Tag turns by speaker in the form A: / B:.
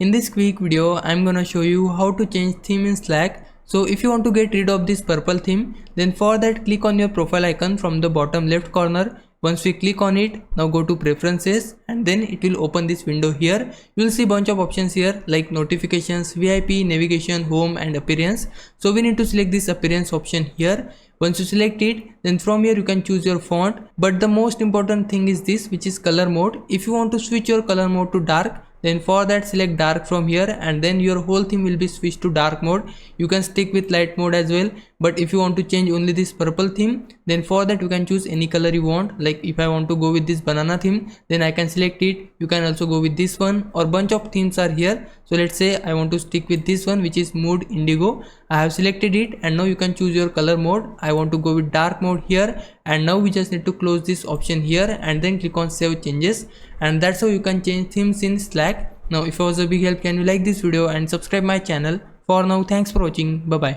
A: In this quick video, I'm gonna show you how to change theme in Slack. So if you want to get rid of this purple theme, then for that click on your profile icon from the bottom left corner. Once we click on it, now go to preferences and then it will open this window here. You will see bunch of options here like notifications, VIP, navigation, home and appearance. So we need to select this appearance option here. Once you select it, then from here you can choose your font, but the most important thing is this, which is color mode. If you want to switch your color mode to dark, then for that select dark from here and then your whole theme will be switched to dark mode. You can stick with light mode as well, but if you want to change only this purple theme, then for that you can choose any color you want. Like if I want to go with this banana theme, then I can select it. You can also go with this one, or bunch of themes are here. So let's say I want to stick with this one, which is mood indigo. I have selected it and now you can choose your color mode. I want to go with dark mode here, and now we just need to close this option here and then click on save changes, and that's how you can change themes in Slack. Now if it was a big help, can you like this video and subscribe my channel. For now, thanks for watching. Bye bye.